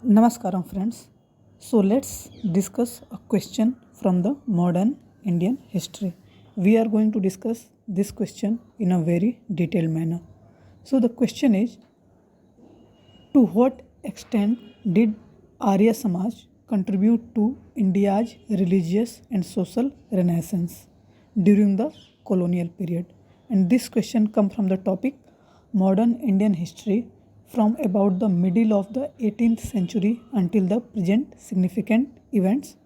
Namaskaram friends. So let's discuss a question from the modern Indian history. We are going to discuss this question in a very detailed manner. So the question is, to what extent did Arya Samaj contribute to India's religious and social renaissance during the colonial period? And this question comes from the topic modern Indian history from about the middle of the 18th century until the present significant events,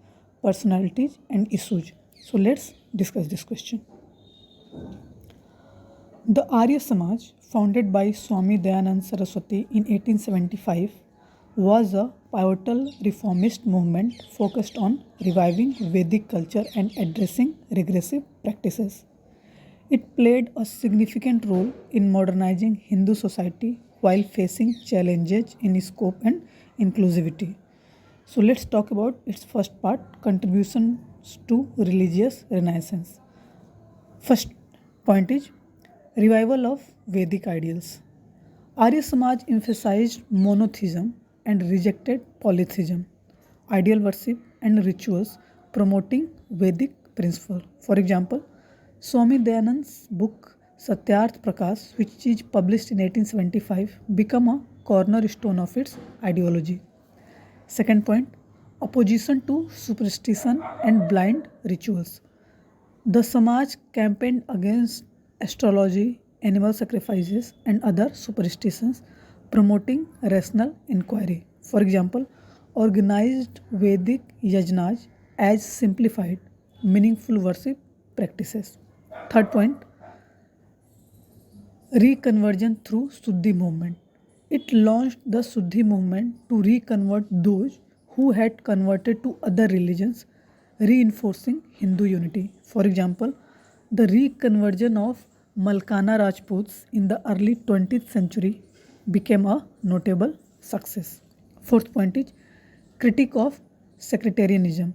personalities and issues. So let's discuss this question. The Arya Samaj, founded by Swami Dayanand Saraswati in 1875, was a pivotal reformist movement focused on reviving Vedic culture and addressing regressive practices. It played a significant role in modernizing Hindu society while facing challenges in scope and inclusivity. So let's talk about its first part, contributions to religious renaissance. First point is revival of Vedic ideals. Arya Samaj emphasized monotheism and rejected polytheism, ideal worship and rituals promoting Vedic principles. For example, Swami Dayanand's book Satyarth Prakash, which is published in 1875, became a cornerstone of its ideology. Second point, opposition to superstition and blind rituals. The Samaj campaigned against astrology, animal sacrifices, and other superstitions, promoting rational inquiry. For example, organized Vedic yajnas as simplified, meaningful worship practices. Third point, reconversion through Suddhi movement. It launched the Suddhi movement to reconvert those who had converted to other religions, reinforcing Hindu unity. For example, the reconversion of Malkana Rajputs in the early 20th century became a notable success. Fourth point is critique of sectarianism.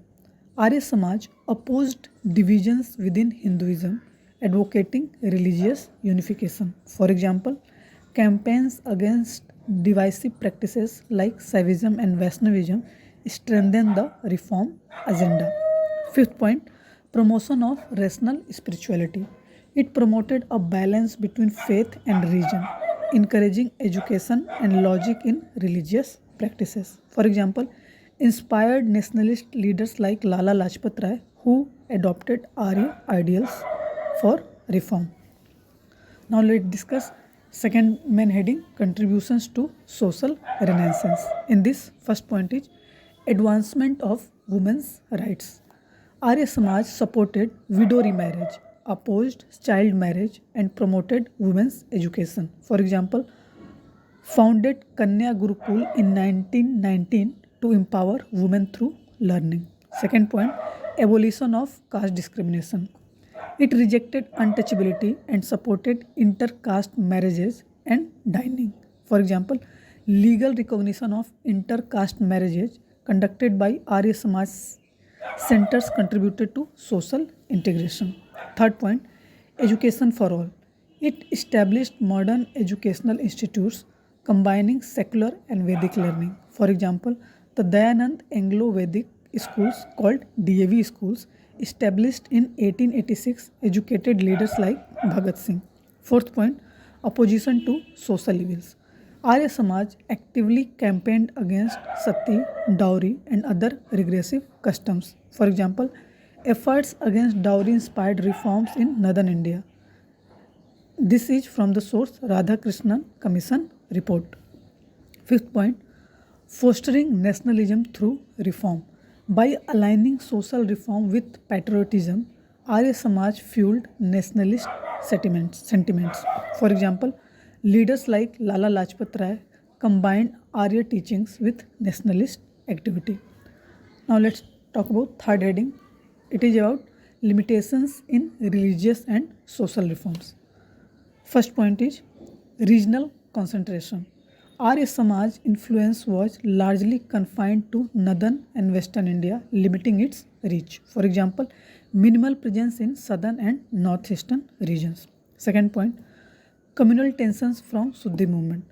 Arya Samaj opposed divisions within Hinduism, advocating religious unification. For example, campaigns against divisive practices like Saivism and Vaishnavism strengthened the reform agenda. Fifth point, promotion of rational spirituality. It promoted a balance between faith and religion, encouraging education and logic in religious practices. For example, inspired nationalist leaders like Lala Lajpat Rai, who adopted Arya ideals for reform. Now let's discuss second main heading, contributions to social renaissance. In this, first point is advancement of women's rights. Arya Samaj supported widow remarriage, opposed child marriage and promoted women's education. For example, founded Kanya Gurukul in 1919 to empower women through learning. Second point, abolition of caste discrimination. It rejected untouchability and supported intercaste marriages and dining. For example, legal recognition of intercaste marriages conducted by Arya Samaj centers contributed to social integration. Third point, education for all. It established modern educational institutes combining secular and Vedic learning. For example, the Dayanand Anglo-Vedic schools called DAV schools established in 1886 educated leaders like Bhagat Singh. Fourth point, opposition to social evils. Arya Samaj actively campaigned against sati, dowry and other regressive customs. For example, efforts against dowry inspired reforms in northern India. This is from the source Radhakrishnan Commission report. Fifth point, fostering nationalism through reform. By aligning social reform with patriotism, Arya Samaj fueled nationalist sentiments. For example, leaders like Lala Lajpat Rai combined Arya teachings with nationalist activity. Now let's talk about third heading. It is about limitations in religious and social reforms. First point is regional concentration. Arya Samaj influence was largely confined to northern and western India, limiting its reach. For example, minimal presence in southern and northeastern regions. Second point, communal tensions from Suddhi movement.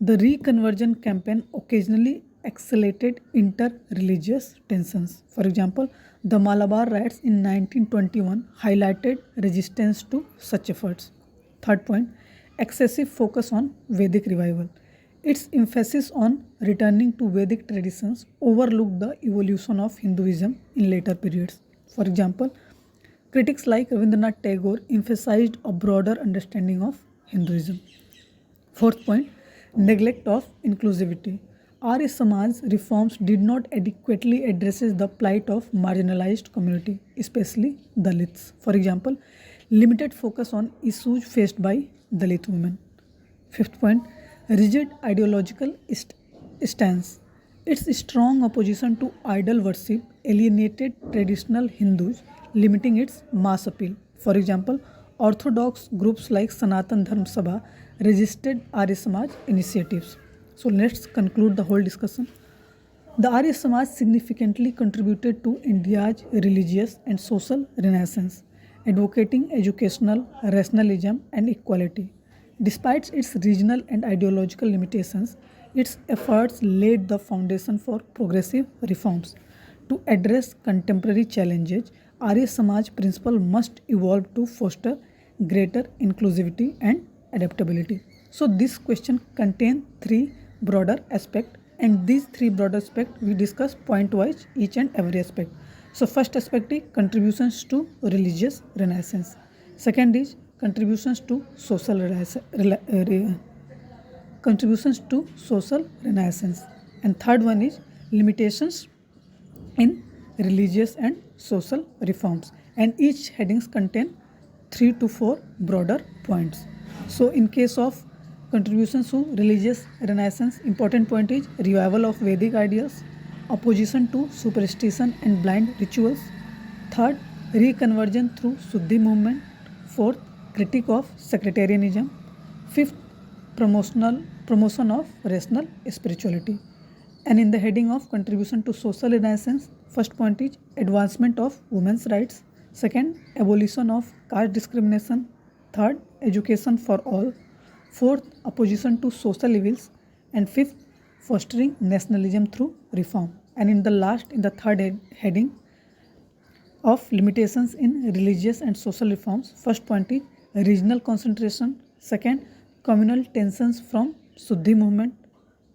The reconversion campaign occasionally escalated inter-religious tensions. For example, the Malabar riots in 1921 highlighted resistance to such efforts. Third point, excessive focus on Vedic revival. Its emphasis on returning to Vedic traditions overlooked the evolution of Hinduism in later periods. For example, critics like Rabindranath Tagore emphasized a broader understanding of Hinduism. Fourth point, neglect of inclusivity. Arya Samaj reforms did not adequately address the plight of marginalized community, especially Dalits. For example, limited focus on issues faced by Dalit women. Fifth point, rigid ideological stance. Its strong opposition to idol worship alienated traditional Hindus, limiting its mass appeal. For example, orthodox groups like Sanatan Dharm Sabha resisted Arya Samaj initiatives. So let's conclude the whole discussion. The Arya Samaj significantly contributed to India's religious and social renaissance, advocating educational rationalism and equality. Despite its regional and ideological limitations, its efforts laid the foundation for progressive reforms. To address contemporary challenges, Arya Samaj principle must evolve to foster greater inclusivity and adaptability. So this question contains three broader aspects, and these three broader aspects we discuss point wise each and every aspect. So first aspect is contributions to religious renaissance. Second is contributions to contributions to social renaissance, and third one is limitations in religious and social reforms, and each headings contain 3 to 4 broader points. So in case of contributions to religious renaissance, important point is revival of Vedic ideas, opposition to superstition and blind rituals. Third, reconversion through Suddhi movement. Fourth, critique of sectarianism. Fifth, promotion of rational spirituality. And in the heading of contribution to social renaissance, first point is advancement of women's rights. Second, abolition of caste discrimination. Third, education for all. Fourth, opposition to social evils. And fifth, fostering nationalism through reform. And in the third heading of limitations in religious and social reforms, first point is regional concentration. Second, communal tensions from Suddhi movement.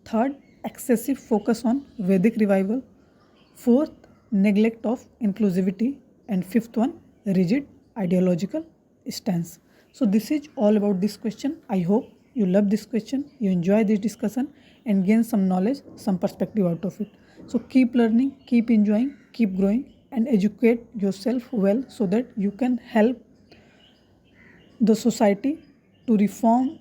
Third, excessive focus on Vedic revival. Fourth, neglect of inclusivity. And fifth one, rigid ideological stance. So this is all about this question. I hope you love this question, you enjoy this discussion and gain some knowledge, some perspective out of it. So keep learning, keep enjoying, keep growing and educate yourself well so that you can help the society to reform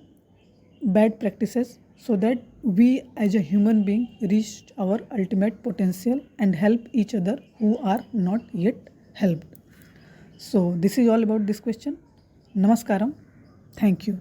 bad practices so that we as a human being reach our ultimate potential and help each other who are not yet helped. So this is all about this question. Namaskaram. Thank you.